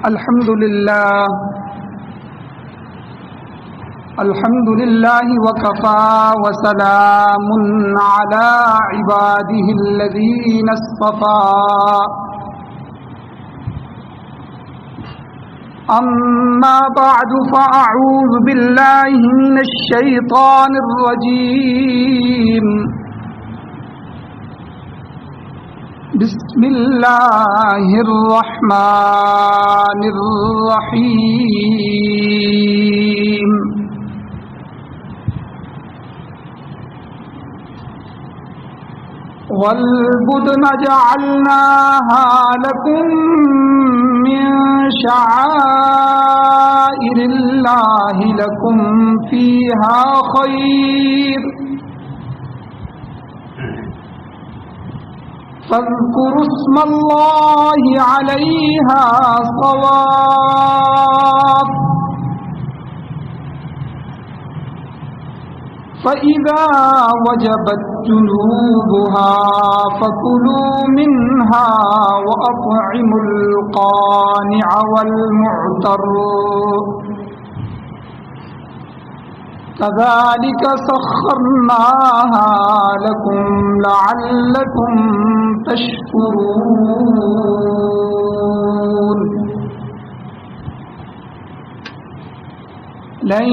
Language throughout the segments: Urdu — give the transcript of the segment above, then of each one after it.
الحمد لله وكفى وسلام على عباده الذين اصطفى أما بعد فأعوذ بالله من الشيطان الرجيم بسم الله الرحمن الرحيم والبدن جعلناها لكم من شعائر الله لكم فيها خير فاذكروا اسم الله عليها صواف فإذا وجبت جنوبها فكلوا منها وأطعموا القانع والمعتر كذلك سخرناها لكم لعلكم تشكرون لن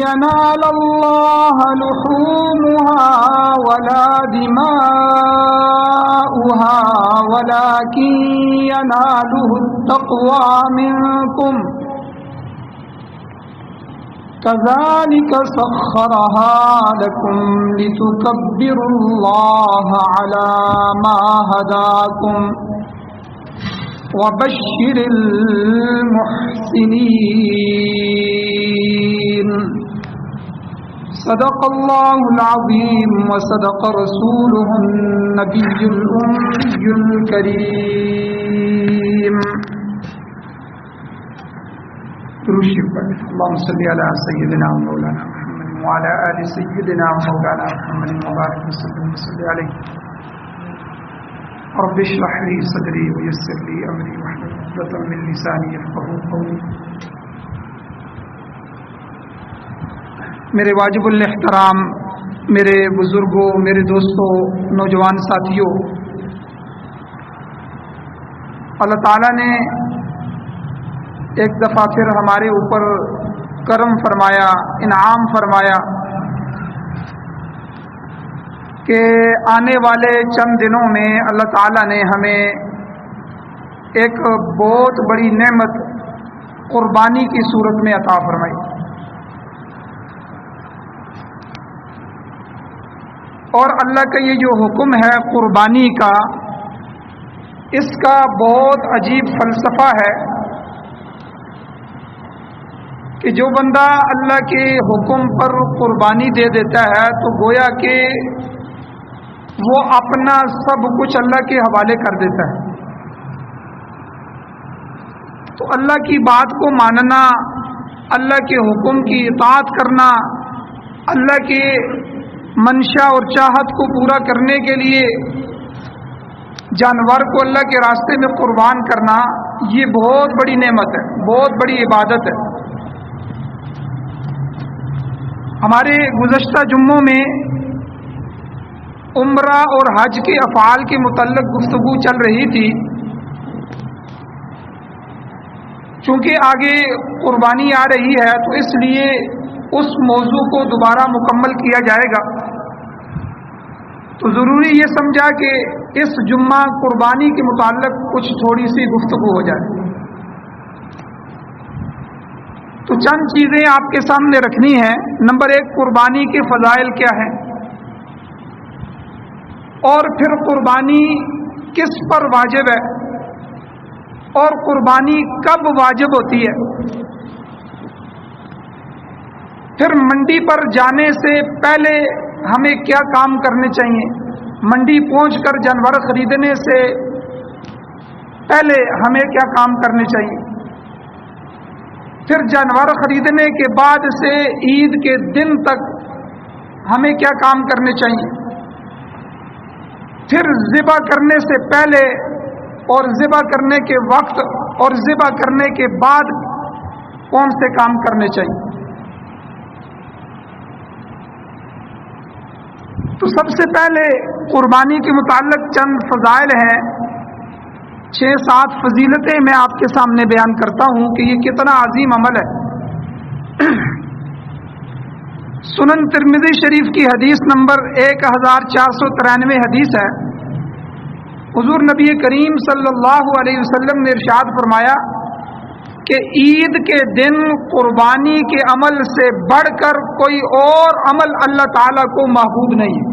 ينال الله لحومها ولا دماؤها ولكن يناله التقوى منكم كذلك سخرها لكم لتكبروا الله على ما هداكم وبشر المحسنين صدق الله العظيم وصدق رسوله النبي الأمي الكريم اللهم صل على سيدنا ومولانا محمد وعلى آل سيدنا ومولانا محمد وبارك وسلم عليه رب اشرح لي صدري ويسر لي امري واحلل عقدة من لساني يفقهوا قولي. میرے واجب الاحترام میرے بزرگوں، میرے دوستوں، نوجوان ساتھیوں، اللہ تعالیٰ نے ایک دفعہ پھر ہمارے اوپر کرم فرمایا، انعام فرمایا کہ آنے والے چند دنوں میں اللہ تعالیٰ نے ہمیں ایک بہت بڑی نعمت قربانی کی صورت میں عطا فرمائی. اور اللہ کا یہ جو حکم ہے قربانی کا، اس کا بہت عجیب فلسفہ ہے کہ جو بندہ اللہ کے حکم پر قربانی دے دیتا ہے تو گویا کہ وہ اپنا سب کچھ اللہ کے حوالے کر دیتا ہے. تو اللہ کی بات کو ماننا، اللہ کے حکم کی اطاعت کرنا، اللہ کے منشا اور چاہت کو پورا کرنے کے لیے جانور کو اللہ کے راستے میں قربان کرنا، یہ بہت بڑی نعمت ہے، بہت بڑی عبادت ہے. ہمارے گزشتہ جمعوں میں عمرہ اور حج کے افعال کے متعلق گفتگو چل رہی تھی. چونکہ آگے قربانی آ رہی ہے تو اس لیے اس موضوع کو دوبارہ مکمل کیا جائے گا. تو ضروری یہ سمجھا کہ اس جمعہ قربانی کے متعلق کچھ تھوڑی سی گفتگو ہو جائے. تو چند چیزیں آپ کے سامنے رکھنی ہیں. نمبر 1، قربانی کے فضائل کیا ہیں، اور پھر قربانی کس پر واجب ہے، اور قربانی کب واجب ہوتی ہے. پھر منڈی پر جانے سے پہلے ہمیں کیا کام کرنے چاہیے، منڈی پہنچ کر جانور خریدنے سے پہلے ہمیں کیا کام کرنے چاہیے، پھر جانور خریدنے کے بعد سے عید کے دن تک ہمیں کیا کام کرنے چاہیے، پھر ذبح کرنے سے پہلے اور ذبح کرنے کے وقت اور ذبح کرنے کے بعد کون سے کام کرنے چاہیے؟ تو سب سے پہلے قربانی کے متعلق چند فضائل ہیں، 6-7 فضیلتیں میں آپ کے سامنے بیان کرتا ہوں کہ یہ کتنا عظیم عمل ہے۔ سنن ترمذی شریف کی حدیث نمبر 1493 حدیث ہے۔ حضور نبی کریم صلی اللہ علیہ وسلم نے ارشاد فرمایا کہ عید کے دن قربانی کے عمل سے بڑھ کر کوئی اور عمل اللہ تعالیٰ کو محبوب نہیں ہے۔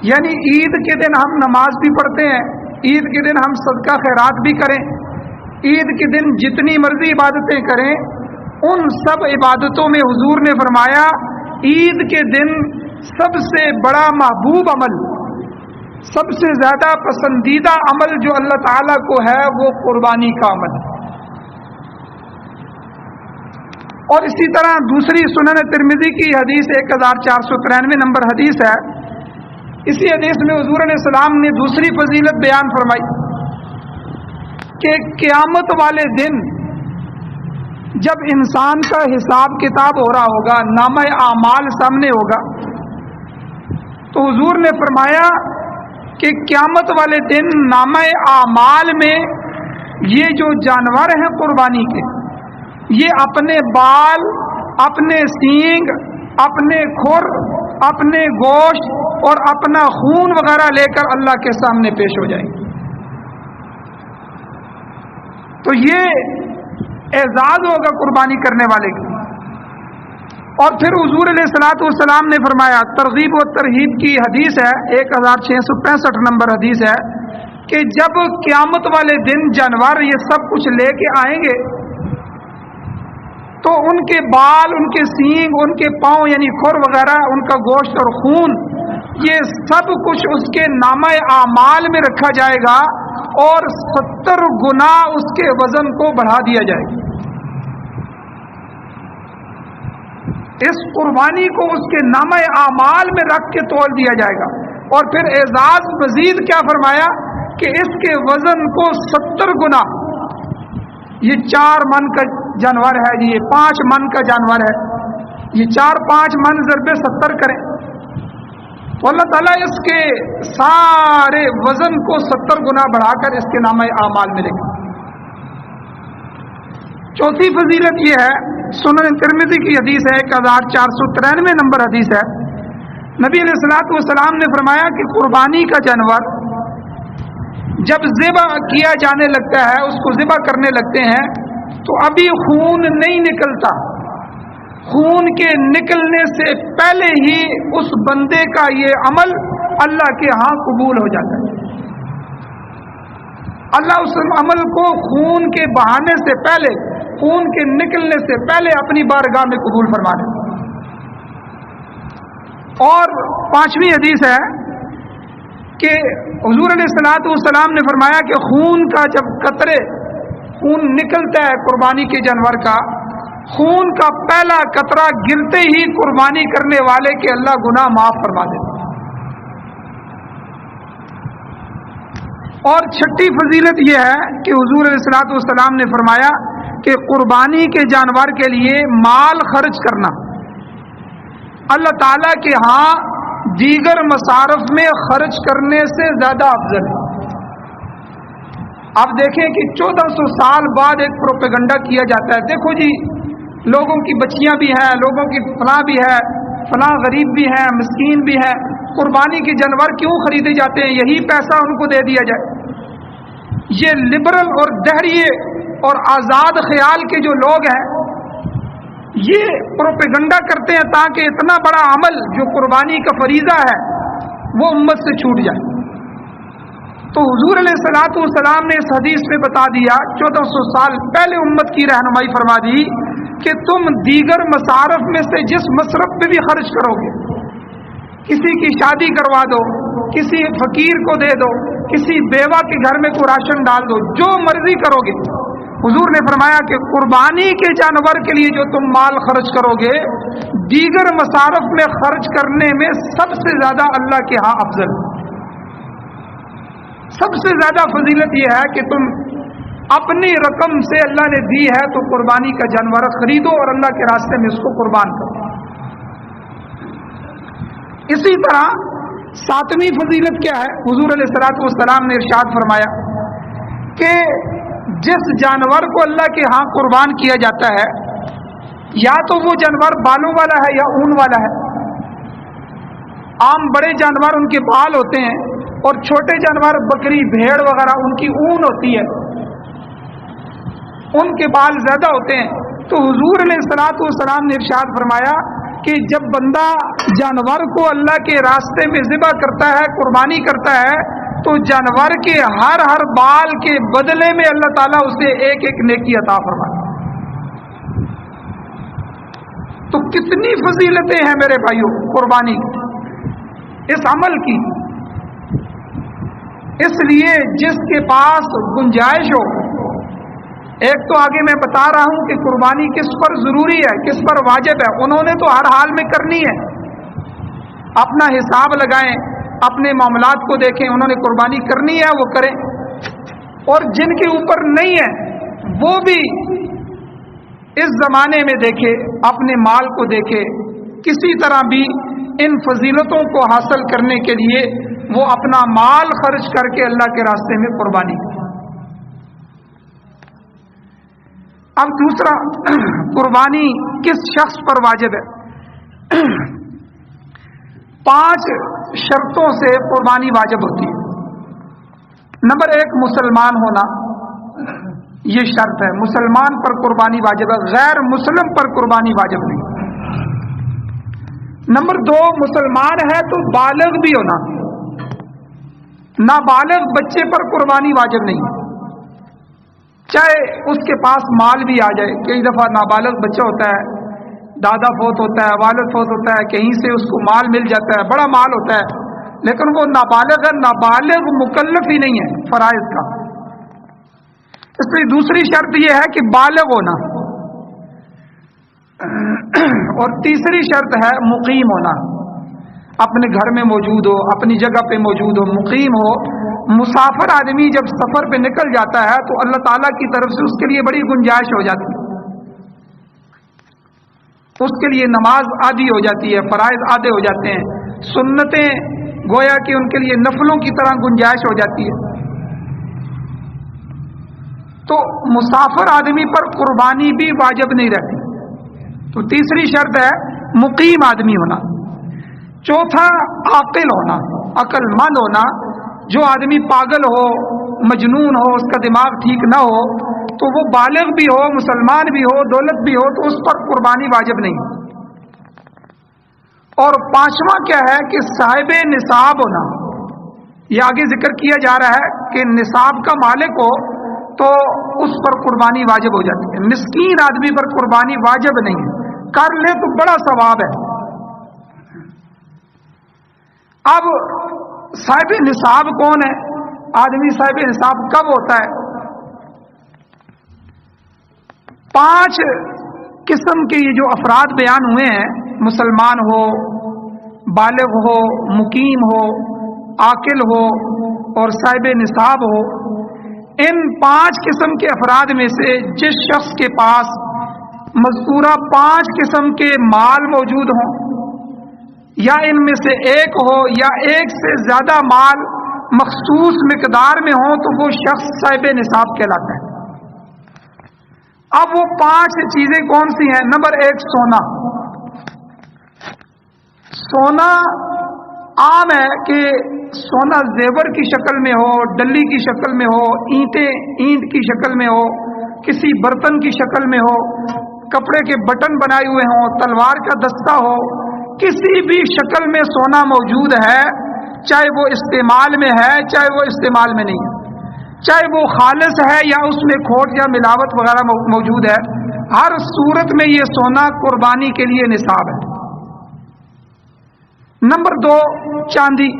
یعنی عید کے دن ہم نماز بھی پڑھتے ہیں، عید کے دن ہم صدقہ خیرات بھی کریں، عید کے دن جتنی مرضی عبادتیں کریں، ان سب عبادتوں میں حضور نے فرمایا عید کے دن سب سے بڑا محبوب عمل، سب سے زیادہ پسندیدہ عمل جو اللہ تعالیٰ کو ہے وہ قربانی کا عمل ہے۔ اور اسی طرح دوسری سنن ترمذی کی حدیث 1493 نمبر حدیث ہے۔ اسی حدیث میں حضور علیہ السلام نے دوسری فضیلت بیان فرمائی کہ قیامت والے دن جب انسان کا حساب کتاب ہو رہا ہوگا، نامہ اعمال سامنے ہوگا، تو حضور نے فرمایا کہ قیامت والے دن نامہ اعمال میں یہ جو جانور ہیں قربانی کے، یہ اپنے بال، اپنے سینگ، اپنے کھر، اپنے گوشت اور اپنا خون وغیرہ لے کر اللہ کے سامنے پیش ہو جائیں گے۔ تو یہ اعزاز ہوگا قربانی کرنے والے کے۔ اور پھر حضور علیہ الصلوۃ والسلام نے فرمایا، ترغیب و ترہیب کی حدیث ہے، 1665 نمبر حدیث ہے، کہ جب قیامت والے دن جانور یہ سب کچھ لے کے آئیں گے تو ان کے بال، ان کے سینگ، ان کے پاؤں یعنی کھر وغیرہ، ان کا گوشت اور خون، یہ سب کچھ اس کے نامہ اعمال میں رکھا جائے گا اور 70 گنا اس کے وزن کو بڑھا دیا جائے گا۔ اس قربانی کو اس کے نامہ اعمال میں رکھ کے تول دیا جائے گا۔ اور پھر اعزاز مزید کیا فرمایا کہ اس کے وزن کو 70 گنا، یہ 4 من کا جانور ہے جی، یہ 5 من کا جانور ہے، یہ 4-5 من ضرب 70 کریں تو اللہ تعالیٰ اس کے سارے وزن کو 70 گنا بڑھا کر اس کے نامہ اعمال میں لے گا۔ چوتھی فضیلت یہ ہے، سنن ترمذی کی حدیث ہے، 1493 نمبر حدیث ہے، نبی علیہ الصلوۃ والسلام نے فرمایا کہ قربانی کا جانور جب ذبح کیا جانے لگتا ہے، اس کو ذبح کرنے لگتے ہیں تو ابھی خون نہیں نکلتا، خون کے نکلنے سے پہلے ہی اس بندے کا یہ عمل اللہ کے ہاں قبول ہو جاتا ہے۔ اللہ اس عمل کو خون کے بہانے سے پہلے، خون کے نکلنے سے پہلے اپنی بارگاہ میں قبول فرما لے۔ اور 5ویں حدیث ہے کہ حضور علیہ الصلوۃ والسلام نے فرمایا کہ خون کا جب قطرے خون نکلتا ہے قربانی کے جانور کا، خون کا پہلا قطرہ گرتے ہی قربانی کرنے والے کے اللہ گناہ معاف فرما دیتے۔ اور 6ٹھی فضیلت یہ ہے کہ حضور علیہ الصلوۃ والسلام نے فرمایا کہ قربانی کے جانور کے لیے مال خرچ کرنا اللہ تعالیٰ کے ہاں دیگر مصارف میں خرچ کرنے سے زیادہ افضل ہے۔ آپ دیکھیں کہ 1400 سال بعد ایک پروپیگنڈا کیا جاتا ہے، دیکھو جی لوگوں کی بچیاں بھی ہیں، لوگوں کی فلاں بھی ہے، فلاں غریب بھی ہیں، مسکین بھی ہیں، قربانی کے جانور کیوں خریدے جاتے ہیں؟ یہی پیسہ ان کو دے دیا جائے۔ یہ لبرل اور دہریے اور آزاد خیال کے جو لوگ ہیں یہ پروپیگنڈا کرتے ہیں تاکہ اتنا بڑا عمل جو قربانی کا فریضہ ہے وہ امت سے چھوٹ جائے۔ تو حضور علیہ الصلوۃ والسلام نے اس حدیث میں بتا دیا، 1400 سال پہلے امت کی رہنمائی فرما دی کہ تم دیگر مصارف میں سے جس مصرف پہ بھی خرچ کرو گے، کسی کی شادی کروا دو، کسی فقیر کو دے دو، کسی بیوہ کے گھر میں کوئی راشن ڈال دو، جو مرضی کرو گے، حضور نے فرمایا کہ قربانی کے جانور کے لیے جو تم مال خرچ کرو گے دیگر مصارف میں خرچ کرنے میں سب سے زیادہ اللہ کے ہاں افضل۔ سب سے زیادہ فضیلت یہ ہے کہ تم اپنی رقم سے اللہ نے دی ہے تو قربانی کا جانور خریدو اور اللہ کے راستے میں اس کو قربان کرو۔ اسی طرح ساتویں فضیلت کیا ہے؟ حضور علیہ الصلوۃ والسلام نے ارشاد فرمایا کہ جس جانور کو اللہ کے ہاں قربان کیا جاتا ہے یا تو وہ جانور بالوں والا ہے یا اون والا ہے۔ عام بڑے جانور ان کے بال ہوتے ہیں اور چھوٹے جانور بکری بھیڑ وغیرہ ان کی اون ہوتی ہے، ان کے بال زیادہ ہوتے ہیں۔ تو حضور علیہ الصلوۃ والسلام نے ارشاد فرمایا کہ جب بندہ جانور کو اللہ کے راستے میں ذبح کرتا ہے، قربانی کرتا ہے، تو جانور کے ہر بال کے بدلے میں اللہ تعالیٰ اسے ایک ایک نیکی عطا فرماتا ہے۔ تو کتنی فضیلتیں ہیں میرے بھائیوں قربانی اس عمل کی۔ اس لیے جس کے پاس گنجائش ہو، ایک تو آگے میں بتا رہا ہوں کہ قربانی کس پر ضروری ہے، کس پر واجب ہے، انہوں نے تو ہر حال میں کرنی ہے۔ اپنا حساب لگائیں، اپنے معاملات کو دیکھیں، انہوں نے قربانی کرنی ہے وہ کریں، اور جن کے اوپر نہیں ہے وہ بھی اس زمانے میں دیکھے، اپنے مال کو دیکھے، کسی طرح بھی ان فضیلتوں کو حاصل کرنے کے لیے وہ اپنا مال خرچ کر کے اللہ کے راستے میں قربانی کرے۔ اب دوسرا، قربانی کس شخص پر واجب ہے؟ 5 شرطوں سے قربانی واجب ہوتی ہے۔ نمبر 1، مسلمان ہونا، یہ شرط ہے، مسلمان پر قربانی واجب ہے، غیر مسلم پر قربانی واجب نہیں۔ نمبر 2، مسلمان ہے تو بالغ بھی ہونا، نابالغ بچے پر قربانی واجب نہیں، چاہے اس کے پاس مال بھی آ جائے۔ کئی دفعہ نابالغ بچہ ہوتا ہے، دادا فوت ہوتا ہے، والد فوت ہوتا ہے، کہیں سے اس کو مال مل جاتا ہے، بڑا مال ہوتا ہے، لیکن وہ نابالغ ہے، نابالغ مکلف ہی نہیں ہے فرائض کا۔ اس لیے دوسری شرط یہ ہے کہ بالغ ہونا، اور تیسری شرط ہے مقیم ہونا، اپنے گھر میں موجود ہو، اپنی جگہ پہ موجود ہو، مقیم ہو۔ مسافر آدمی جب سفر پہ نکل جاتا ہے تو اللہ تعالیٰ کی طرف سے اس کے لیے بڑی گنجائش ہو جاتی ہے، اس کے لیے نماز آدھی ہو جاتی ہے، فرائض آدھے ہو جاتے ہیں، سنتیں گویا کہ ان کے لیے نفلوں کی طرح گنجائش ہو جاتی ہے۔ تو مسافر آدمی پر قربانی بھی واجب نہیں رہتی۔ تو تیسری شرط ہے مقیم آدمی ہونا۔ چوتھا، عاقل ہونا، عقل مند ہونا۔ جو آدمی پاگل ہو، مجنون ہو، اس کا دماغ ٹھیک نہ ہو، تو وہ بالغ بھی ہو، مسلمان بھی ہو، دولت بھی ہو، تو اس پر قربانی واجب نہیں۔ اور پانچواں کیا ہے کہ صاحب نصاب ہونا۔ یہ آگے ذکر کیا جا رہا ہے کہ نصاب کا مالک ہو تو اس پر قربانی واجب ہو جاتی ہے، مسکین آدمی پر قربانی واجب نہیں ہے، کر لے تو بڑا ثواب ہے۔ اب صاحب نصاب کون ہے؟ آدمی صاحب نصاب کب ہوتا ہے؟ 5 قسم کے یہ جو افراد بیان ہوئے ہیں، مسلمان ہو، بالغ ہو، مقیم ہو، عاقل ہو اور صاحب نصاب ہو، ان 5 قسم کے افراد میں سے جس شخص کے پاس مذکورہ 5 قسم کے مال موجود ہوں، یا ان میں سے ایک ہو یا ایک سے زیادہ مال مخصوص مقدار میں ہوں، تو وہ شخص صاحب نصاب کہلاتا ہے۔ اب وہ 5 چیزیں کون سی ہیں؟ نمبر 1، سونا۔ سونا عام ہے کہ سونا زیور کی شکل میں ہو، ڈلی کی شکل میں ہو، اینٹ کی شکل میں ہو، کسی برتن کی شکل میں ہو، کپڑے کے بٹن بنائے ہوئے ہوں، تلوار کا دستہ ہو، کسی بھی شکل میں سونا موجود ہے، چاہے وہ استعمال میں ہے چاہے وہ استعمال میں نہیں ہے، چاہے وہ خالص ہے یا اس میں کھوٹ یا ملاوٹ وغیرہ موجود ہے، ہر صورت میں یہ سونا قربانی کے لیے نصاب ہے۔ نمبر 2، چاندی۔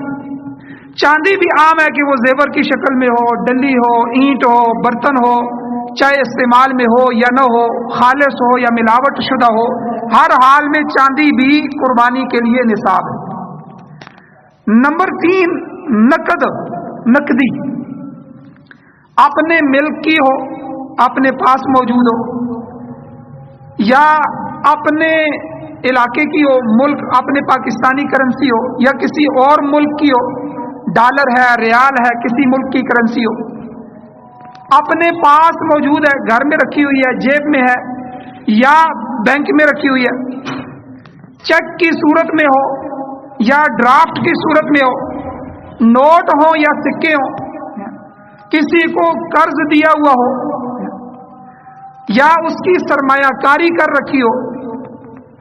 چاندی بھی عام ہے کہ وہ زیور کی شکل میں ہو، ڈلی ہو، اینٹ ہو، برتن ہو، چاہے استعمال میں ہو یا نہ ہو، خالص ہو یا ملاوٹ شدہ ہو، ہر حال میں چاندی بھی قربانی کے لیے نصاب ہے۔ نمبر 3، نقدی۔ اپنے ملک کی ہو، اپنے پاس موجود ہو، یا اپنے علاقے کی ہو، ملک اپنے پاکستانی کرنسی ہو، یا کسی اور ملک کی ہو، ڈالر ہے، ریال ہے، کسی ملک کی کرنسی ہو، اپنے پاس موجود ہے، گھر میں رکھی ہوئی ہے، جیب میں ہے، یا بینک میں رکھی ہوئی ہے، چیک کی صورت میں ہو یا ڈرافٹ کی صورت میں ہو، نوٹ ہو یا سکے ہو، کسی کو قرض دیا ہوا ہو یا اس کی سرمایہ کاری کر رکھی ہو،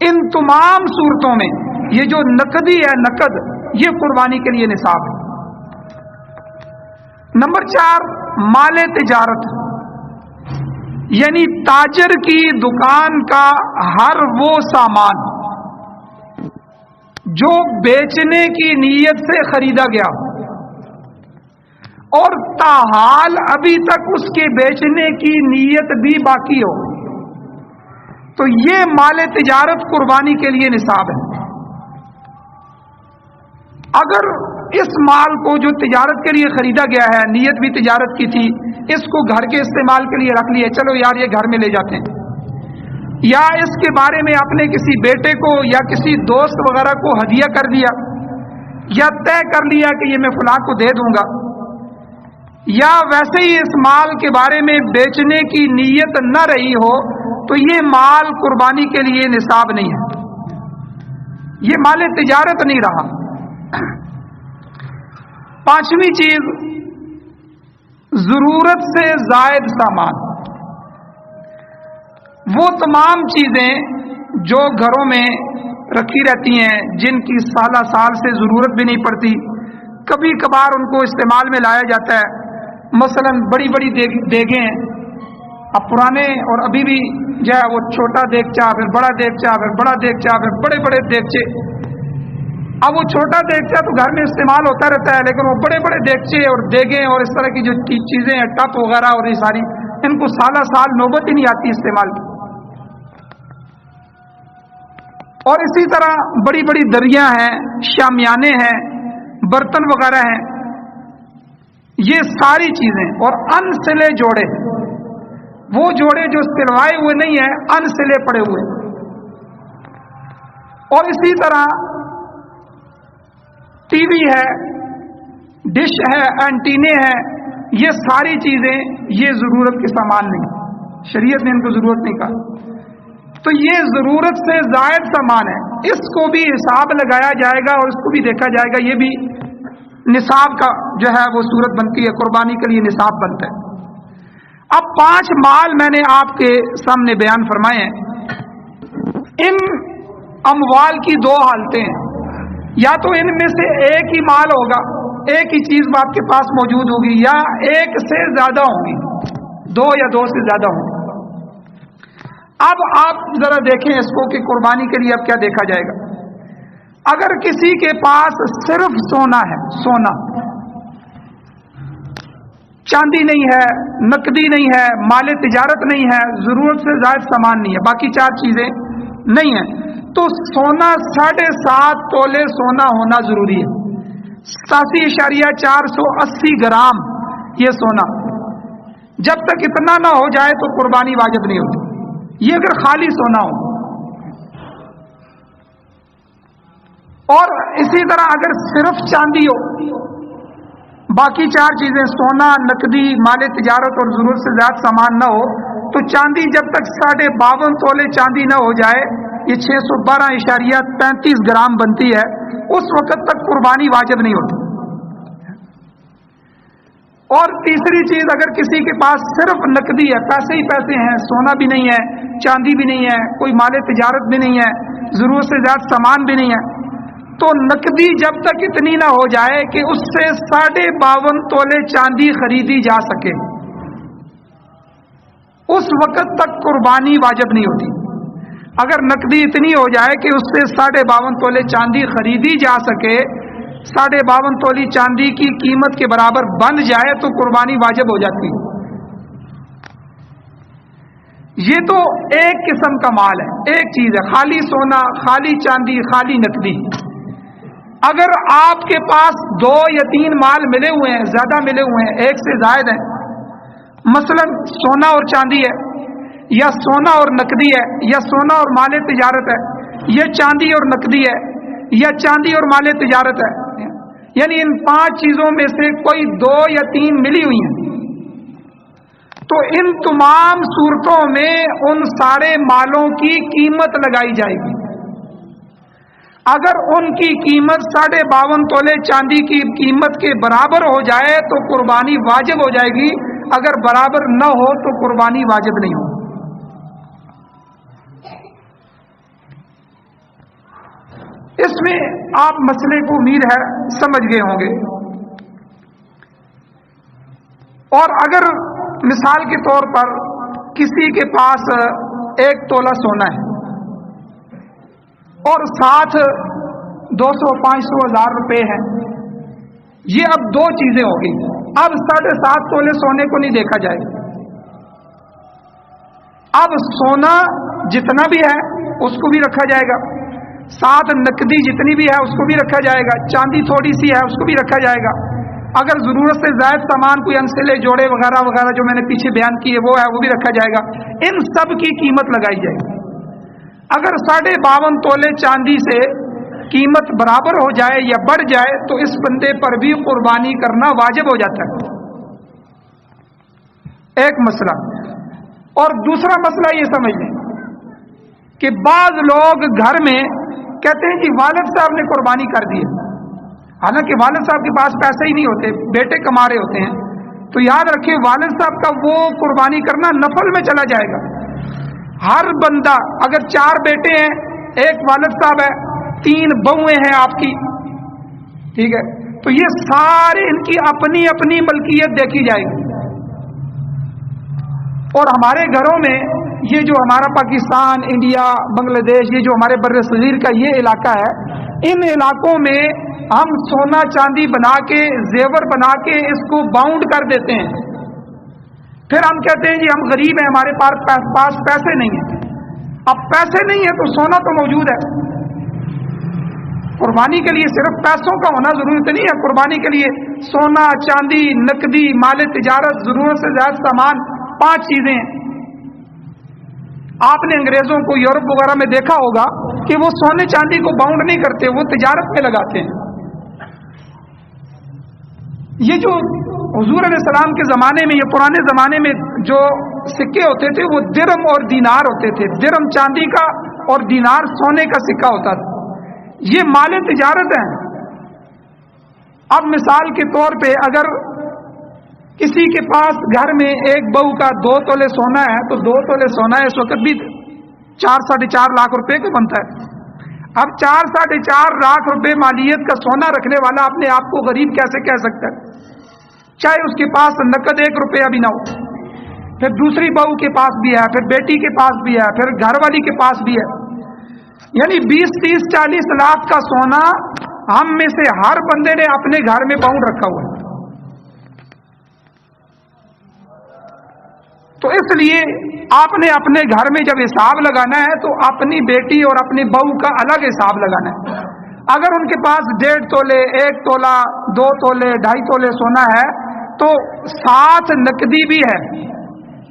ان تمام صورتوں میں یہ جو نقدی ہے، نقد، یہ قربانی کے لیے نصاب ہے۔ نمبر 4، مال تجارت، یعنی تاجر کی دکان کا ہر وہ سامان جو بیچنے کی نیت سے خریدا گیا اور تاحال ابھی تک اس کے بیچنے کی نیت بھی باقی ہو، تو یہ مال تجارت قربانی کے لیے نصاب ہے۔ اگر اس مال کو جو تجارت کے لیے خریدا گیا ہے، نیت بھی تجارت کی تھی، اس کو گھر کے استعمال کے لیے رکھ لیے، چلو یار یہ گھر میں لے جاتے ہیں، یا اس کے بارے میں اپنے کسی بیٹے کو یا کسی دوست وغیرہ کو ہدیہ کر دیا، یا طے کر لیا کہ یہ میں فلاں کو دے دوں گا، یا ویسے ہی اس مال کے بارے میں بیچنے کی نیت نہ رہی ہو، تو یہ مال قربانی کے لیے نصاب نہیں ہے، یہ مال تجارت نہیں رہا۔ 5ویں چیز، ضرورت سے زائد سامان، وہ تمام چیزیں جو گھروں میں رکھی رہتی ہیں، جن کی سالہ سال سے ضرورت بھی نہیں پڑتی، کبھی کبھار ان کو استعمال میں لایا جاتا ہے، مثلا بڑی بڑی دیگیں ہیں، اب پرانے اور ابھی بھی جو ہے وہ چھوٹا دیگچا، پھر بڑا دیگچا، پھر بڑا دیگچا، پھر بڑے بڑے دیگچے۔ اب وہ چھوٹا دیگچا تو گھر میں استعمال ہوتا رہتا ہے، لیکن وہ بڑے بڑے دیگچے اور دیگیں اور اس طرح کی جو چیزیں ہیں، ٹپ وغیرہ اور یہ ساری، ان کو سالہ سال نوبت ہی نہیں آتی استعمال کی۔ اور اسی طرح بڑی بڑی دریاں ہیں، شامیانے ہیں، برتن وغیرہ ہیں، یہ ساری چیزیں، اور ان سلے جوڑے، وہ جوڑے جو سلوائے ہوئے نہیں ہیں، ان سلے پڑے ہوئے، اور اسی طرح ٹی وی ہے، ڈش ہے، اینٹینے ہیں، یہ ساری چیزیں یہ ضرورت کے سامان نہیں، شریعت نے ان کو ضرورت نہیں کہا، تو یہ ضرورت سے زائد سامان ہے، اس کو بھی حساب لگایا جائے گا اور اس کو بھی دیکھا جائے گا، یہ بھی نصاب کا جو ہے وہ صورت بنتی ہے، قربانی کے لیے نصاب بنتا ہے۔ اب 5 مال میں نے آپ کے سامنے بیان فرمائے ہیں، ان اموال کی 2 حالتیں ہیں، یا تو ان میں سے ایک ہی مال ہوگا، ایک ہی چیز آپ کے پاس موجود ہوگی، یا ایک سے زیادہ ہوں گی، 2 یا 2 سے زیادہ ہوں گی۔ اب آپ ذرا دیکھیں اس کو کہ قربانی کے لیے اب کیا دیکھا جائے گا۔ اگر کسی کے پاس صرف سونا ہے، سونا، چاندی نہیں ہے، نقدی نہیں ہے، مال تجارت نہیں ہے، ضرورت سے زائد سامان نہیں ہے، باقی 4 چیزیں نہیں ہیں، تو سونا 7.5 تولے سونا ہونا ضروری ہے، 87.480 گرام یہ سونا۔ جب تک اتنا نہ ہو جائے تو قربانی واجب نہیں ہوتی، یہ اگر خالی سونا ہو۔ اور اسی طرح اگر صرف چاندی ہو، باقی 4 چیزیں سونا، نقدی، مال تجارت اور ضرورت سے زیادہ سامان نہ ہو، تو چاندی جب تک 52.5 تولے چاندی نہ ہو جائے، یہ 612.35 گرام بنتی ہے، اس وقت تک قربانی واجب نہیں ہوتی۔ اور تیسری چیز، اگر کسی کے پاس صرف نقدی ہے، پیسے ہی پیسے ہیں، سونا بھی نہیں ہے، چاندی بھی نہیں ہے، کوئی مال تجارت بھی نہیں ہے، ضرورت سے زیادہ سامان بھی نہیں ہے، تو نقدی جب تک اتنی نہ ہو جائے کہ اس سے 52.5 تولے چاندی خریدی جا سکے، اس وقت تک قربانی واجب نہیں ہوتی۔ اگر نقدی اتنی ہو جائے کہ اس سے 52.5 تولے چاندی خریدی جا سکے، 52.5 تولی چاندی کی قیمت کے برابر بن جائے، تو قربانی واجب ہو جاتی ہے۔ یہ تو ایک قسم کا مال ہے، ایک چیز ہے، خالی سونا، خالی چاندی، خالی نقدی۔ اگر آپ کے پاس 2 یا 3 مال ملے ہوئے ہیں، زیادہ ملے ہوئے ہیں، ایک سے زائد ہیں، مثلاً سونا اور چاندی ہے، یا سونا اور نقدی ہے، یا سونا اور مال تجارت ہے، یا چاندی اور نقدی ہے، یا چاندی اور مال تجارت ہے، یعنی ان 5 چیزوں میں سے کوئی 2 یا 3 ملی ہوئی ہیں، تو ان تمام صورتوں میں ان سارے مالوں کی قیمت لگائی جائے گی۔ اگر ان کی قیمت 52.5 تولے چاندی کی قیمت کے برابر ہو جائے تو قربانی واجب ہو جائے گی، اگر برابر نہ ہو تو قربانی واجب نہیں ہو۔ اس میں آپ مسئلے کو امید ہے سمجھ گئے ہوں گے۔ اور اگر مثال کے طور پر کسی کے پاس 1 تولہ سونا ہے اور ساتھ 200-500 ہزار روپے ہیں، یہ اب 2 چیزیں ہو گئی۔ اب 7.5 تولے سونے کو نہیں دیکھا جائے گا، اب سونا جتنا بھی ہے اس کو بھی رکھا جائے گا، ساتھ نقدی جتنی بھی ہے اس کو بھی رکھا جائے گا، چاندی تھوڑی سی ہے اس کو بھی رکھا جائے گا، اگر ضرورت سے زائد سامان کوئی انسلے جوڑے وغیرہ وغیرہ جو میں نے پیچھے بیان کیے وہ ہے وہ بھی رکھا جائے گا، ان سب کی قیمت لگائی جائے گی۔ اگر 52.5 تولے چاندی سے قیمت برابر ہو جائے یا بڑھ جائے تو اس بندے پر بھی قربانی کرنا واجب ہو جاتا ہے، ایک مسئلہ۔ اور دوسرا مسئلہ یہ سمجھ لیں کہ بعض لوگ گھر میں کہتے ہیں جی والد صاحب نے قربانی کر دی ہے، حالانکہ والد صاحب کے پاس پیسے ہی نہیں ہوتے، بیٹے کما رہے ہوتے ہیں، تو یاد رکھیں والد صاحب کا وہ قربانی کرنا نفل میں چلا جائے گا۔ ہر بندہ، اگر 4 بیٹے ہیں، 1 والد صاحب ہے، 3 بہویں ہیں آپ کی، ٹھیک ہے، تو یہ سارے ان کی اپنی اپنی ملکیت دیکھی جائے گی۔ اور ہمارے گھروں میں یہ جو ہمارا پاکستان، انڈیا، بنگلہ دیش، یہ جو ہمارے بر صغیر کا یہ علاقہ ہے، ان علاقوں میں ہم سونا چاندی بنا کے، زیور بنا کے اس کو باؤنڈ کر دیتے ہیں، پھر ہم کہتے ہیں جی ہم غریب ہیں، ہمارے پاس پیسے نہیں ہیں۔ اب پیسے نہیں ہیں تو سونا تو موجود ہے، قربانی کے لیے صرف پیسوں کا ہونا ضرورت نہیں ہے، قربانی کے لیے سونا، چاندی، نقدی، مال تجارت، ضرورت سے زیادہ سامان، 5 چیزیں ہیں۔ آپ نے انگریزوں کو یورپ وغیرہ میں دیکھا ہوگا کہ وہ سونے چاندی کو باؤنڈ نہیں کرتے، وہ تجارت میں لگاتے ہیں۔ یہ جو حضور علیہ السلام کے زمانے میں، یہ پرانے زمانے میں جو سکے ہوتے تھے وہ درم اور دینار ہوتے تھے، درم چاندی کا اور دینار سونے کا سکہ ہوتا تھا، یہ مال تجارت ہیں۔ اب مثال کے طور پہ اگر کسی کے پاس گھر میں ایک بہو کا 2 تولے سونا ہے تو 2 تولے سونا اس وقت بھی 4-4.5 لاکھ روپے کا بنتا ہے۔ اب 4-4.5 لاکھ روپے مالیت کا سونا رکھنے والا اپنے آپ کو غریب کیسے کہہ سکتا ہے؟ چاہے اس کے پاس نقد 1 روپیہ بھی نہ ہو، پھر دوسری بہو کے پاس بھی ہے، پھر بیٹی کے پاس بھی ہے، پھر گھر والی کے پاس بھی ہے، یعنی 20-30-40 لاکھ کا سونا ہم میں سے ہر بندے نے اپنے گھر میں باؤنڈ رکھا ہوا ہے۔ تو اس لیے آپ نے اپنے گھر میں جب حساب لگانا ہے تو اپنی بیٹی اور اپنی بہو کا الگ حساب لگانا ہے۔ اگر ان کے پاس 1.5 تولے، 1 تولہ، 2 تولے، 2.5 تولے سونا ہے تو ساتھ نقدی بھی ہے،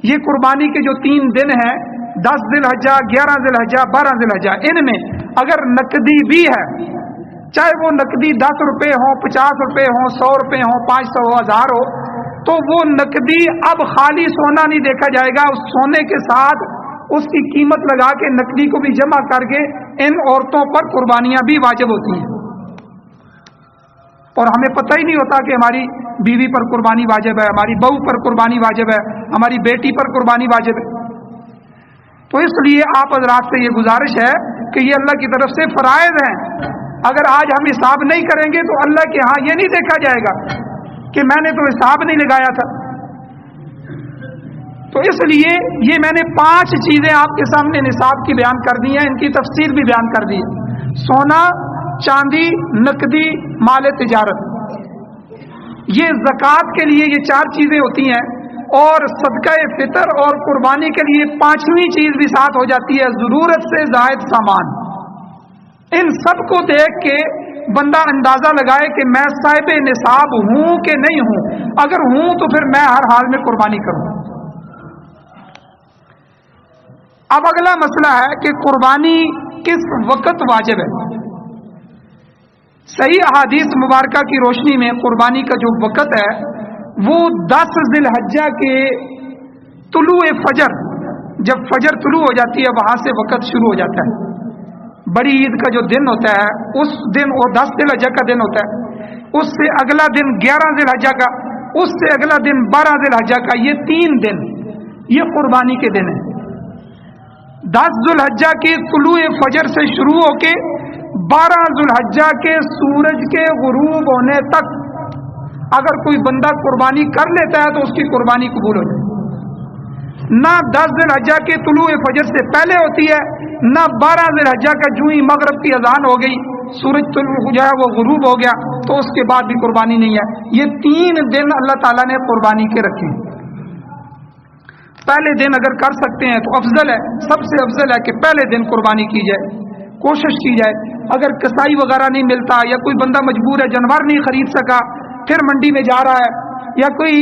یہ قربانی کے جو 3 دن ہیں، 10 ذی الحجہ، 11 ذی الحجہ، 12 ذی الحجہ، ان میں اگر نقدی بھی ہے، چاہے وہ نقدی 10 روپے ہوں، 50 روپے ہوں، 100 روپے ہوں، 500 ہو، 1000 ہو، تو وہ نقدی اب خالی سونا نہیں دیکھا جائے گا، اس سونے کے ساتھ اس کی قیمت لگا کے نقدی کو بھی جمع کر کے ان عورتوں پر قربانیاں بھی واجب ہوتی ہیں۔ اور ہمیں پتہ ہی نہیں ہوتا کہ ہماری بیوی پر قربانی واجب ہے، ہماری بہو پر قربانی واجب ہے، ہماری بیٹی پر قربانی واجب ہے۔ تو اس لیے آپ حضرات سے یہ گزارش ہے کہ یہ اللہ کی طرف سے فرائض ہیں، اگر آج ہم حساب نہیں کریں گے تو اللہ کے ہاں یہ نہیں دیکھا جائے گا کہ میں نے تو حساب نہیں لگایا تھا۔ تو اس لیے یہ میں نے 5 چیزیں آپ کے سامنے نصاب کی بیان کر دی ہیں، ان کی تفصیل بھی بیان کر دی ہے، سونا، چاندی، نقدی، مال تجارت، یہ زکوٰۃ کے لیے یہ 4 چیزیں ہوتی ہیں، اور صدقہ فطر اور قربانی کے لیے 5ویں چیز بھی ساتھ ہو جاتی ہے، ضرورت سے زائد سامان۔ ان سب کو دیکھ کے بندہ اندازہ لگائے کہ میں صاحب نصاب ہوں کہ نہیں ہوں، اگر ہوں تو پھر میں ہر حال میں قربانی کروں۔ اب اگلا مسئلہ ہے کہ قربانی کس وقت واجب ہے. صحیح احادیث مبارکہ کی روشنی میں قربانی کا جو وقت ہے وہ 10 ذی الحجہ کے طلوع فجر، جب فجر طلوع ہو جاتی ہے وہاں سے وقت شروع ہو جاتا ہے. بڑی عید کا جو دن ہوتا ہے اس دن، وہ 10 ذی الحجہ کا دن ہوتا ہے، اس سے اگلا دن 11 ذی الحجہ کا، اس سے اگلا دن 12 ذی الحجہ کا، یہ 3 دن یہ قربانی کے دن ہیں. 10 ذی الحجہ کے طلوع فجر سے شروع ہو کے 12 ذی الحجہ کے سورج کے غروب ہونے تک اگر کوئی بندہ قربانی کر لیتا ہے تو اس کی قربانی قبول ہو جائے. نہ 10 ذی الحجہ کے طلوع فجر سے پہلے ہوتی ہے، نہ 12 ذی الحجہ کا جو ہی مغرب کی اذان ہو گئی، سورج طلوع ہو جائے وہ غروب ہو گیا تو اس کے بعد بھی قربانی نہیں ہے. یہ 3 دن اللہ تعالیٰ نے قربانی کے رکھے. پہلے دن اگر کر سکتے ہیں تو افضل ہے، سب سے افضل ہے کہ پہلے دن قربانی کی جائے، کوشش کی جائے. اگر کسائی وغیرہ نہیں ملتا یا کوئی بندہ مجبور ہے، جانور نہیں خرید سکا، پھر منڈی میں جا رہا ہے، یا کوئی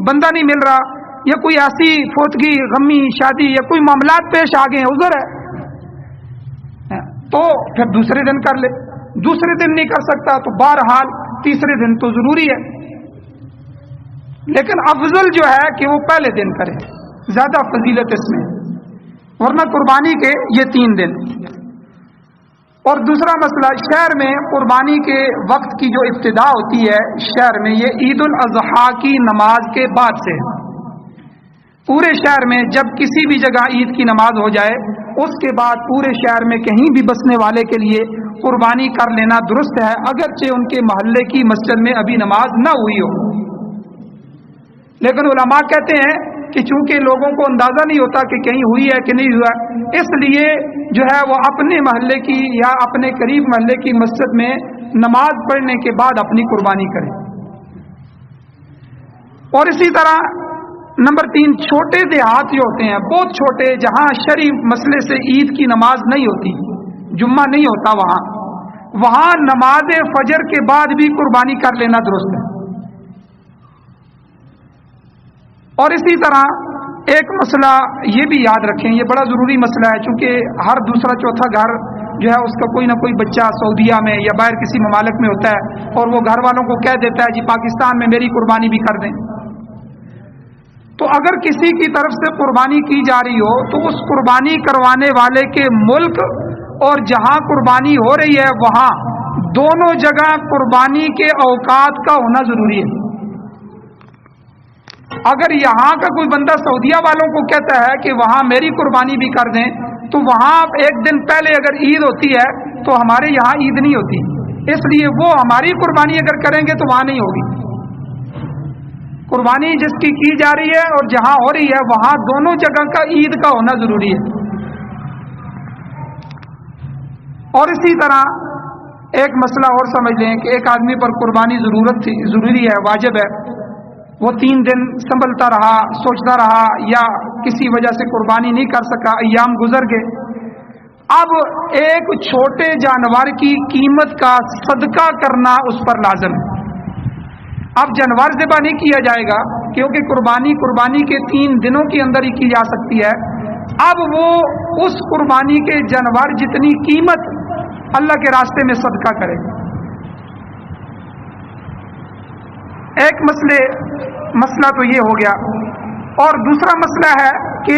بندہ نہیں مل رہا، یا کوئی ایسی فوتگی، غمی، شادی یا کوئی معاملات پیش آ گئے ہیں، عذر ہے، تو پھر دوسرے دن کر لے. دوسرے دن نہیں کر سکتا تو بہرحال تیسرے دن تو ضروری ہے، لیکن افضل جو ہے کہ وہ پہلے دن کرے، زیادہ فضیلت اس میں، ورنہ قربانی کے یہ 3 دن. اور دوسرا مسئلہ، شہر میں قربانی کے وقت کی جو ابتدا ہوتی ہے شہر میں، یہ عید الاضحیٰ کی نماز کے بعد سے. پورے شہر میں جب کسی بھی جگہ عید کی نماز ہو جائے اس کے بعد پورے شہر میں کہیں بھی بسنے والے کے لیے قربانی کر لینا درست ہے، اگرچہ ان کے محلے کی مسجد میں ابھی نماز نہ ہوئی ہو. لیکن علماء کہتے ہیں کہ چونکہ لوگوں کو اندازہ نہیں ہوتا کہ کہیں ہوئی ہے کہ نہیں ہوا، اس لیے جو ہے وہ اپنے محلے کی یا اپنے قریب محلے کی مسجد میں نماز پڑھنے کے بعد اپنی قربانی کریں. اور اسی طرح نمبر 3، چھوٹے دیہات جو ہوتے ہیں، بہت چھوٹے، جہاں شرعی مسئلے سے عید کی نماز نہیں ہوتی، جمعہ نہیں ہوتا، وہاں نماز فجر کے بعد بھی قربانی کر لینا درست ہے. اور اسی طرح ایک مسئلہ یہ بھی یاد رکھیں، یہ بڑا ضروری مسئلہ ہے، چونکہ ہر دوسرا چوتھا گھر جو ہے اس کا کوئی نہ کوئی بچہ سعودیہ میں یا باہر کسی ممالک میں ہوتا ہے، اور وہ گھر والوں کو کہہ دیتا ہے جی پاکستان میں میری قربانی بھی کر دیں. تو اگر کسی کی طرف سے قربانی کی جا رہی ہو تو اس قربانی کروانے والے کے ملک اور جہاں قربانی ہو رہی ہے وہاں دونوں جگہ قربانی کے اوقات کا ہونا ضروری ہے. اگر یہاں کا کوئی بندہ سعودیہ والوں کو کہتا ہے کہ وہاں میری قربانی بھی کر دیں، تو وہاں ایک دن پہلے اگر عید ہوتی ہے تو ہمارے یہاں عید نہیں ہوتی، اس لیے وہ ہماری قربانی اگر کریں گے تو وہاں نہیں ہوگی. قربانی جس کی جا رہی ہے اور جہاں ہو رہی ہے وہاں دونوں جگہ کا عید کا ہونا ضروری ہے. اور اسی طرح ایک مسئلہ اور سمجھ لیں کہ ایک آدمی پر قربانی ضروری ہے، واجب ہے، وہ 3 دن سنبھلتا رہا، سوچتا رہا، یا کسی وجہ سے قربانی نہیں کر سکا، ایام گزر گئے. اب ایک چھوٹے جانور کی قیمت کا صدقہ کرنا اس پر لازم ہے. اب جانور ذبح نہیں کیا جائے گا کیونکہ قربانی کے 3 دنوں کے اندر ہی کی جا سکتی ہے. اب وہ اس قربانی کے جانور جتنی قیمت اللہ کے راستے میں صدقہ کرے گا. ایک مسئلہ تو یہ ہو گیا. اور دوسرا مسئلہ ہے کہ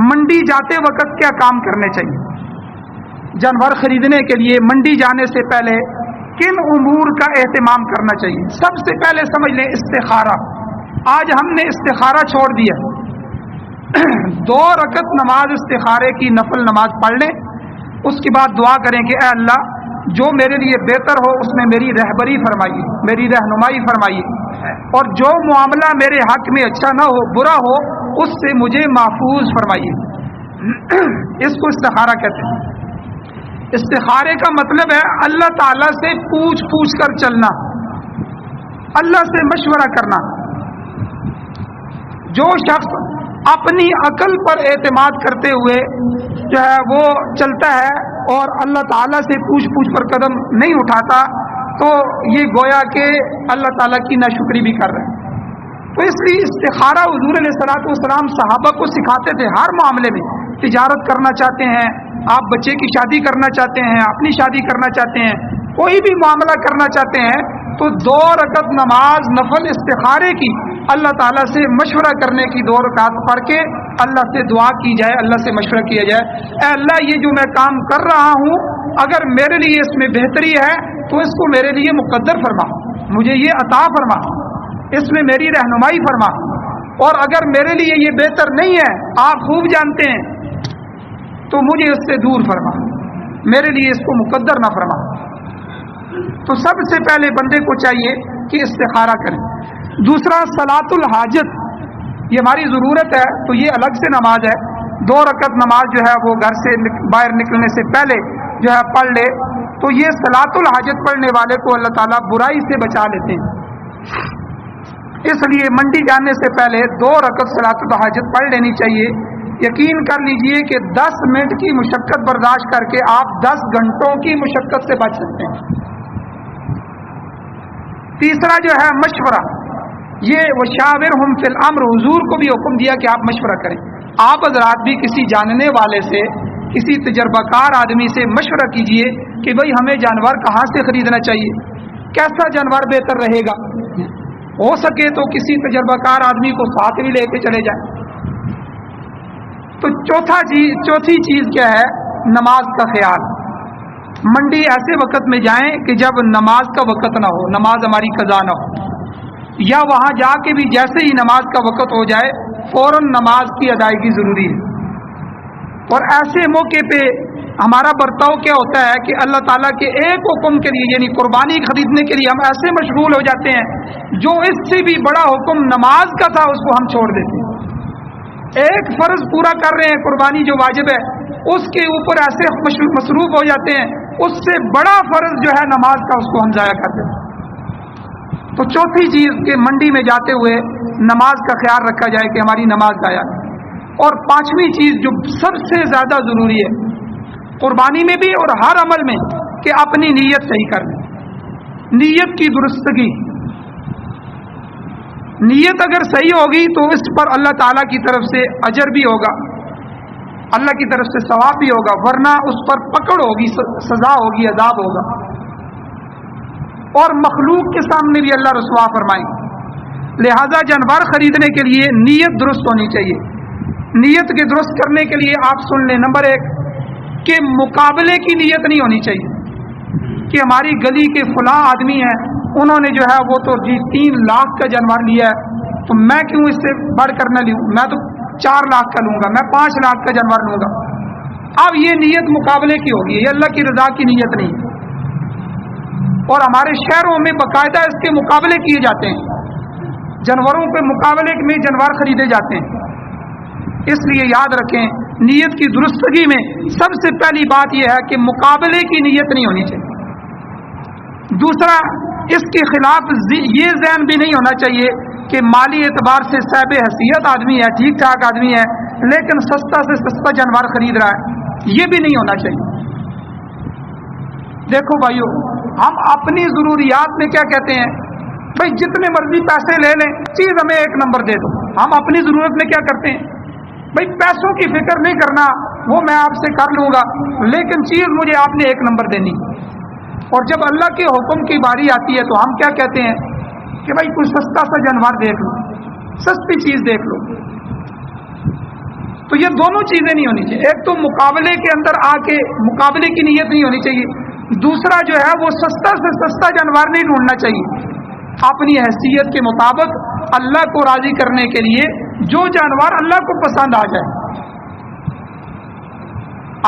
منڈی جاتے وقت کیا کام کرنے چاہیے. جانور خریدنے کے لیے منڈی جانے سے پہلے کن امور کا اہتمام کرنا چاہیے. سب سے پہلے سمجھ لیں استخارہ. آج ہم نے استخارہ چھوڑ دیا. 2 رکعت نماز استخارے کی نفل نماز پڑھ لیں، اس کے بعد دعا کریں کہ اے اللہ جو میرے لیے بہتر ہو اس میں میری رہبری فرمائیے، میری رہنمائی فرمائیے، اور جو معاملہ میرے حق میں اچھا نہ ہو، برا ہو، اس سے مجھے محفوظ فرمائیے. اس کو استخارہ کہتے ہیں. استخارے کا مطلب ہے اللہ تعالیٰ سے پوچھ کر چلنا، اللہ سے مشورہ کرنا. جو شخص اپنی عقل پر اعتماد کرتے ہوئے جو ہے وہ چلتا ہے اور اللہ تعالیٰ سے پوچھ کر قدم نہیں اٹھاتا تو یہ گویا کہ اللہ تعالیٰ کی ناشکری بھی کر رہے ہیں. تو اس لیے استخارہ حضور علیہ الصلوۃ والسلام صحابہ کو سکھاتے تھے ہر معاملے میں تجارت کرنا چاہتے ہیں، آپ بچے کی شادی کرنا چاہتے ہیں، اپنی شادی کرنا چاہتے ہیں، کوئی بھی معاملہ کرنا چاہتے ہیں، تو 2 رکعت نماز نفل استخارے کی اللہ تعالیٰ سے مشورہ کرنے کی 2 رکعت پڑھ کے اللہ سے دعا کی جائے، اللہ سے مشورہ کیا جائے، اے اللہ یہ جو میں کام کر رہا ہوں اگر میرے لیے اس میں بہتری ہے تو اس کو میرے لیے مقدر فرما، مجھے یہ عطا فرما، اس میں میری رہنمائی فرما، اور اگر میرے لیے یہ بہتر نہیں ہے، آپ خوب جانتے ہیں، تو مجھے اس سے دور فرما، میرے لیے اس کو مقدر نہ فرما۔ تو سب سے پہلے بندے کو چاہیے کہ استخارہ کریں۔ دوسرا صلاۃ الحاجت، یہ ہماری ضرورت ہے تو یہ الگ سے نماز ہے، 2 رکعت نماز جو ہے وہ گھر سے باہر نکلنے سے پہلے جو ہے پڑھ لے، تو یہ صلاۃ الحاجت پڑھنے والے کو اللہ تعالیٰ برائی سے بچا لیتے ہیں۔ اس لیے منڈی جانے سے پہلے 2 رکعت صلاۃ الحاجت پڑھ لینی چاہیے۔ یقین کر لیجئے کہ 10 منٹ کی مشقت برداشت کر کے آپ 10 گھنٹوں کی مشقت سے بچ سکتے ہیں۔ تیسرا جو ہے مشورہ، یہ وشاورہم فی الامر، حضور کو بھی حکم دیا کہ آپ مشورہ کریں۔ آپ حضرات بھی کسی جاننے والے سے، کسی تجربہ کار آدمی سے مشورہ کیجئے کہ بھئی ہمیں جانور کہاں سے خریدنا چاہیے، کیسا جانور بہتر رہے گا، ہو سکے تو کسی تجربہ کار آدمی کو ساتھ بھی لے کے چلے جائیں۔ تو چوتھی چیز کیا ہے؟ نماز کا خیال۔ منڈی ایسے وقت میں جائیں کہ جب نماز کا وقت نہ ہو، نماز ہماری قضا نہ ہو، یا وہاں جا کے بھی جیسے ہی نماز کا وقت ہو جائے فوراً نماز کی ادائیگی ضروری ہے۔ اور ایسے موقع پہ ہمارا برتاؤ کیا ہوتا ہے کہ اللہ تعالیٰ کے ایک حکم کے لیے، یعنی قربانی خریدنے کے لیے ہم ایسے مشغول ہو جاتے ہیں جو اس سے بھی بڑا حکم نماز کا تھا اس کو ہم چھوڑ دیتے ہیں۔ ایک فرض پورا کر رہے ہیں، قربانی جو واجب ہے، اس کے اوپر ایسے مصروف ہو جاتے ہیں، اس سے بڑا فرض جو ہے نماز کا، اس کو ہم ضائع کر دیتے ہیں۔ تو چوتھی چیز کہ منڈی میں جاتے ہوئے نماز کا خیال رکھا جائے کہ ہماری نماز ضائع نہ۔ اور پانچویں چیز جو سب سے زیادہ ضروری ہے قربانی میں بھی اور ہر عمل میں، کہ اپنی نیت صحیح کر لیں، نیت کی درستگی۔ نیت اگر صحیح ہوگی تو اس پر اللہ تعالیٰ کی طرف سے اجر بھی ہوگا، اللہ کی طرف سے ثواب بھی ہوگا، ورنہ اس پر پکڑ ہوگی، سزا ہوگی، عذاب ہوگا، اور مخلوق کے سامنے بھی اللہ رسوا فرمائیں گے۔ لہذا جانور خریدنے کے لیے نیت درست ہونی چاہیے۔ نیت کے درست کرنے کے لیے آپ سن لیں، نمبر 1 کہ مقابلے کی نیت نہیں ہونی چاہیے کہ ہماری گلی کے فلاں آدمی ہیں، انہوں نے جو ہے وہ تو 3 لاکھ کا جانور لیا ہے، تو میں کیوں اس سے بڑھ کر نہ لوں، میں تو 4 لاکھ کا لوں گا، میں 5 لاکھ کا جانور لوں گا۔ اب یہ نیت مقابلے کی ہوگی، یہ اللہ کی رضا کی نیت نہیں ہے۔ اور ہمارے شہروں میں باقاعدہ اس کے مقابلے کیے جاتے ہیں، جانوروں کے مقابلے میں جانور خریدے جاتے ہیں۔ اس لیے یاد رکھیں، نیت کی درستگی میں سب سے پہلی بات یہ ہے کہ مقابلے کی نیت نہیں ہونی چاہیے۔ دوسرا، اس کے خلاف یہ ذہن بھی نہیں ہونا چاہیے کہ مالی اعتبار سے صاحب حیثیت آدمی ہے، ٹھیک ٹھاک آدمی ہے، لیکن سستا سے سستا جانور خرید رہا ہے، یہ بھی نہیں ہونا چاہیے۔ دیکھو بھائیو، ہم اپنی ضروریات میں کیا کہتے ہیں، بھائی جتنے مرضی پیسے لے لیں، چیز ہمیں 1 نمبر دے دو۔ ہم اپنی ضرورت میں کیا کرتے ہیں، بھائی پیسوں کی فکر نہیں کرنا، وہ میں آپ سے کر لوں گا، لیکن چیز مجھے آپ نے 1 نمبر دینی۔ اور جب اللہ کے حکم کی باری آتی ہے تو ہم کیا کہتے ہیں کہ بھائی کوئی سستا سا جانور دیکھ لو، سستی چیز دیکھ لو۔ تو یہ دونوں چیزیں نہیں ہونی چاہیے، ایک تو مقابلے کے اندر آ کے مقابلے کی نیت نہیں ہونی چاہیے، دوسرا جو ہے وہ سستا سے سستا جانور نہیں ڈھونڈنا چاہیے۔ اپنی حیثیت کے مطابق اللہ کو راضی کرنے کے لیے جو جانور اللہ کو پسند آ جائے۔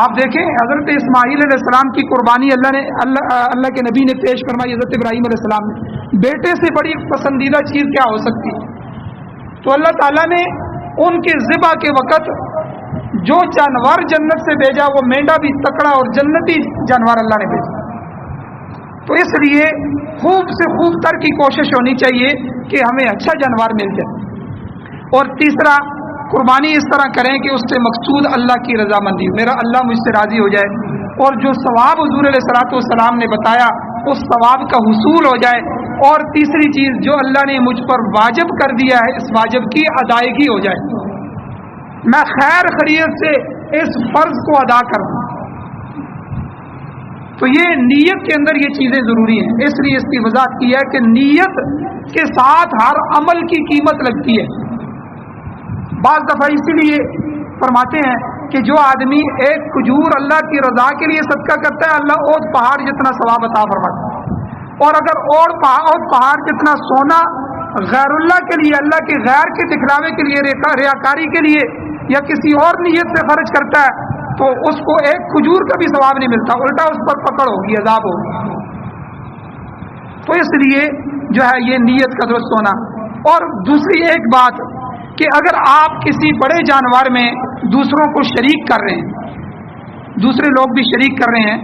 آپ دیکھیں حضرت اسماعیل علیہ السلام کی قربانی اللہ کے نبی نے پیش فرمائی، حضرت ابراہیم علیہ السلام نے، بیٹے سے بڑی پسندیدہ چیز کیا ہو سکتی؟ تو اللہ تعالیٰ نے ان کے ذبح کے وقت جو جانور جنت سے بھیجا، وہ مینڈا بھی تکڑا اور جنتی جانور اللہ نے بھیجا۔ تو اس لیے خوب سے خوب تر کی کوشش ہونی چاہیے کہ ہمیں اچھا جانور مل جائے۔ اور تیسرا، قربانی اس طرح کریں کہ اس سے مقصود اللہ کی رضامندی، میرا اللہ مجھ سے راضی ہو جائے، اور جو ثواب حضور علیہ الصلوۃ والسلام نے بتایا اس ثواب کا حصول ہو جائے۔ اور تیسری چیز، جو اللہ نے مجھ پر واجب کر دیا ہے، اس واجب کی ادائیگی ہو جائے۔ میں خیر خیریت سے اس فرض کو ادا کر دوں. تو یہ نیت کے اندر یہ چیزیں ضروری ہیں. اس لیے اس کی وضاحت کی ہے کہ نیت کے ساتھ ہر عمل کی قیمت لگتی ہے. بعض دفعہ اسی لیے فرماتے ہیں کہ جو آدمی ایک کھجور اللہ کی رضا کے لیے صدقہ کرتا ہے اللہ اور پہاڑ جتنا ثواب عطا فرماتا ہے. اور اگر اور پہاڑ جتنا سونا غیر اللہ کے لیے، اللہ کے غیر کے دکھلاوے کے لیے، ریاکاری کے لیے یا کسی اور نیت سے خرچ کرتا ہے تو اس کو ایک کھجور کا بھی ثواب نہیں ملتا، الٹا اس پر پکڑ ہوگی، عذاب ہوگی. تو اس لیے جو ہے یہ نیت کا درست ہونا. اور دوسری ایک بات کہ اگر آپ کسی بڑے جانور میں دوسروں کو شریک کر رہے ہیں، دوسرے لوگ بھی شریک کر رہے ہیں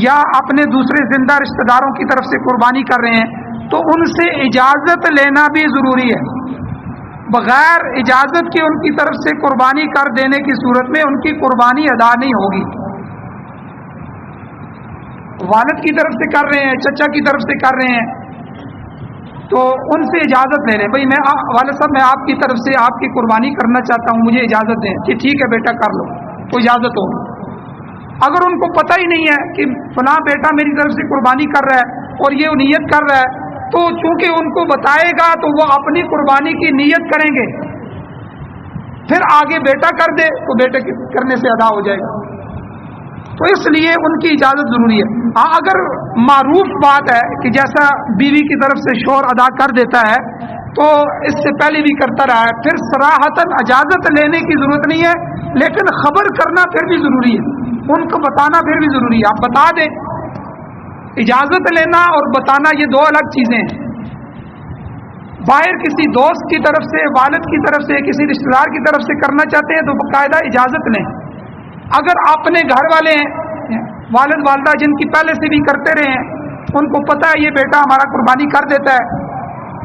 یا اپنے دوسرے زندہ رشتہ داروں کی طرف سے قربانی کر رہے ہیں تو ان سے اجازت لینا بھی ضروری ہے. بغیر اجازت کے ان کی طرف سے قربانی کر دینے کی صورت میں ان کی قربانی ادا نہیں ہوگی. والد کی طرف سے کر رہے ہیں، چچا کی طرف سے کر رہے ہیں تو ان سے اجازت لے لیں. بھائی میں والد صاحب میں آپ کی طرف سے آپ کی قربانی کرنا چاہتا ہوں، مجھے اجازت دیں. کہ ٹھیک ہے بیٹا کر لو، تو اجازت ہو. اگر ان کو پتہ ہی نہیں ہے کہ فلاں بیٹا میری طرف سے قربانی کر رہا ہے اور یہ نیت کر رہا ہے تو چونکہ ان کو بتائے گا تو وہ اپنی قربانی کی نیت کریں گے، پھر آگے بیٹا کر دے تو بیٹے کرنے سے ادا ہو جائے گا. تو اس لیے ان کی اجازت ضروری ہے. ہاں اگر معروف بات ہے کہ جیسا بیوی کی طرف سے شوہر ادا کر دیتا ہے تو اس سے پہلے بھی کرتا رہا ہے، پھر صراحتاً اجازت لینے کی ضرورت نہیں ہے، لیکن خبر کرنا پھر بھی ضروری ہے، ان کو بتانا پھر بھی ضروری ہے. آپ بتا دیں. اجازت لینا اور بتانا یہ دو الگ چیزیں ہیں. باہر کسی دوست کی طرف سے، والد کی طرف سے، کسی رشتہ دار کی طرف سے کرنا چاہتے ہیں تو باقاعدہ اجازت لیں. اگر اپنے گھر والے ہیں، والد والدہ جن کی پہلے سے بھی کرتے رہے ہیں، ان کو پتہ ہے یہ بیٹا ہمارا قربانی کر دیتا ہے،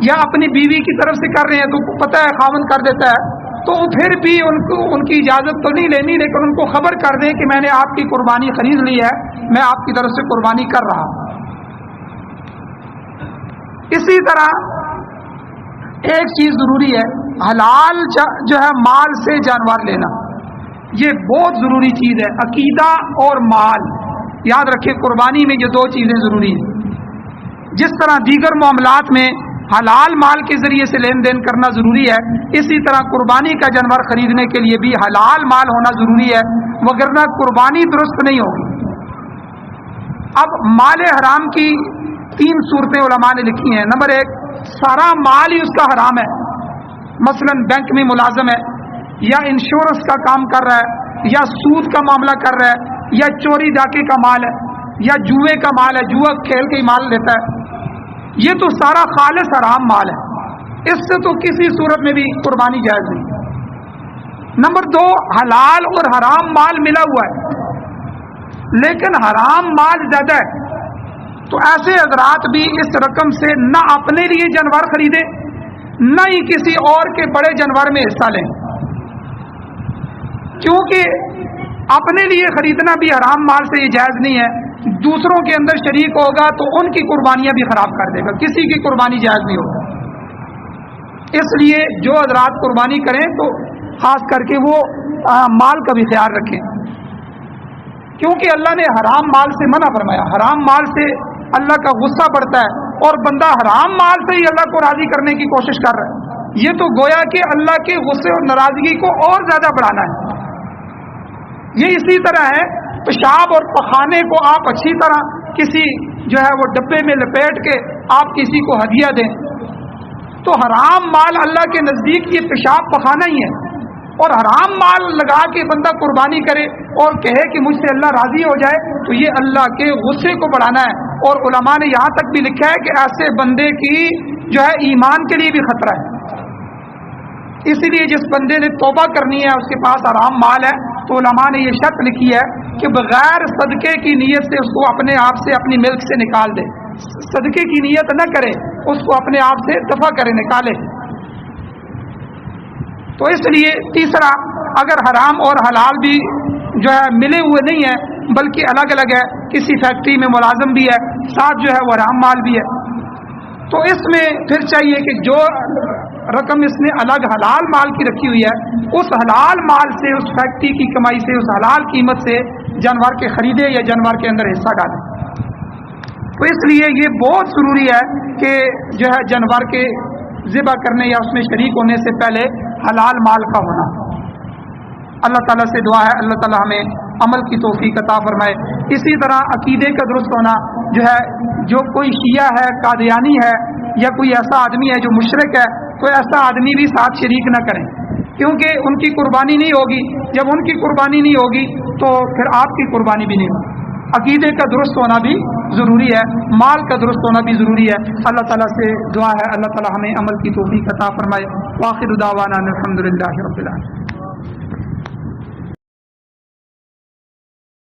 یا اپنی بیوی کی طرف سے کر رہے ہیں تو پتہ ہے خاوند کر دیتا ہے، تو پھر بھی ان کی اجازت تو نہیں لینی، لیکن ان کو خبر کر دیں کہ میں نے آپ کی قربانی خرید لی ہے، میں آپ کی طرف سے قربانی کر رہا ہوں. اسی طرح ایک چیز ضروری ہے، حلال جو ہے مال سے جانور لینا، یہ بہت ضروری چیز ہے. عقیدہ اور مال یاد رکھیں، قربانی میں یہ دو چیزیں ضروری ہیں. جس طرح دیگر معاملات میں حلال مال کے ذریعے سے لین دین کرنا ضروری ہے، اسی طرح قربانی کا جانور خریدنے کے لیے بھی حلال مال ہونا ضروری ہے، وگرنہ قربانی درست نہیں ہوگی. اب مال حرام کی 3 صورتیں علماء نے لکھی ہیں. نمبر 1، سارا مال ہی اس کا حرام ہے. مثلا بینک میں ملازم ہے، یا انشورنس کا کام کر رہا ہے، یا سود کا معاملہ کر رہا ہے، یا چوری ڈاکے کا مال ہے، یا جوئے کا مال ہے، جوا کھیل کے ہی مال لیتا ہے. یہ تو سارا خالص حرام مال ہے، اس سے تو کسی صورت میں بھی قربانی جائز نہیں. نمبر 2، حلال اور حرام مال ملا ہوا ہے لیکن حرام مال زیادہ ہے، تو ایسے حضرات بھی اس رقم سے نہ اپنے لیے جانور خریدیں نہ ہی کسی اور کے بڑے جانور میں حصہ لیں، کیونکہ اپنے لیے خریدنا بھی حرام مال سے یہ جائز نہیں ہے. دوسروں کے اندر شریک ہوگا تو ان کی قربانیاں بھی خراب کر دے گا، کسی کی قربانی جائز نہیں ہوگا. اس لیے جو حضرات قربانی کریں تو خاص کر کے وہ مال کا بھی خیال رکھیں، کیونکہ اللہ نے حرام مال سے منع فرمایا. حرام مال سے اللہ کا غصہ بڑھتا ہے اور بندہ حرام مال سے ہی اللہ کو راضی کرنے کی کوشش کر رہا ہے. یہ تو گویا کہ اللہ کے غصے اور ناراضگی کو اور زیادہ بڑھانا ہے. یہ اسی طرح ہے، پیشاب اور پخانے کو آپ اچھی طرح کسی جو ہے وہ ڈبے میں لپیٹ کے آپ کسی کو ہدیہ دیں تو حرام مال اللہ کے نزدیک یہ پیشاب پخانا ہی ہے. اور حرام مال لگا کے بندہ قربانی کرے اور کہے کہ مجھ سے اللہ راضی ہو جائے تو یہ اللہ کے غصے کو بڑھانا ہے. اور علماء نے یہاں تک بھی لکھا ہے کہ ایسے بندے کی جو ہے ایمان کے لیے بھی خطرہ ہے. اسی لیے جس بندے نے توبہ کرنی ہے، اس کے پاس حرام مال ہے، تو علماء نے یہ شرط لکھی ہے کہ بغیر صدقے کی نیت سے اس کو اپنے آپ سے اپنی ملک سے نکال دے. صدقے کی نیت نہ کرے، اس کو اپنے آپ سے دفع کرے، نکالے. تو اس لیے تیسرا، اگر حرام اور حلال بھی جو ہے ملے ہوئے نہیں ہیں بلکہ الگ الگ ہے، کسی فیکٹری میں ملازم بھی ہے، ساتھ جو ہے وہ حرام مال بھی ہے، تو اس میں پھر چاہیے کہ جو رقم اس نے الگ حلال مال کی رکھی ہوئی ہے، اس حلال مال سے، اس فیکٹری کی کمائی سے، اس حلال قیمت سے جانور کے خریدے یا جانور کے اندر حصہ ڈالے۔ تو اس لیے یہ بہت ضروری ہے کہ جو ہے جانور کے ذبح کرنے یا اس میں شریک ہونے سے پہلے حلال مال کا ہونا۔ اللہ تعالیٰ سے دعا ہے اللہ تعالیٰ ہمیں عمل کی توفیق عطا فرمائے۔ اسی طرح عقیدے کا درست ہونا، جو ہے جو کوئی شیعہ ہے، قادیانی ہے، یا کوئی ایسا آدمی ہے جو مشرک ہے، تو ایسا آدمی بھی ساتھ شریک نہ کریں، کیونکہ ان کی قربانی نہیں ہوگی۔ جب ان کی قربانی نہیں ہوگی تو پھر آپ کی قربانی بھی نہیں ہوگی۔ عقیدے کا درست ہونا بھی ضروری ہے، مال کا درست ہونا بھی ضروری ہے۔ اللہ تعالیٰ سے دعا ہے اللہ تعالیٰ ہمیں عمل کی توفیق عطا فرمائے۔ وآخر دعوانا الحمد للہ رب العالمین۔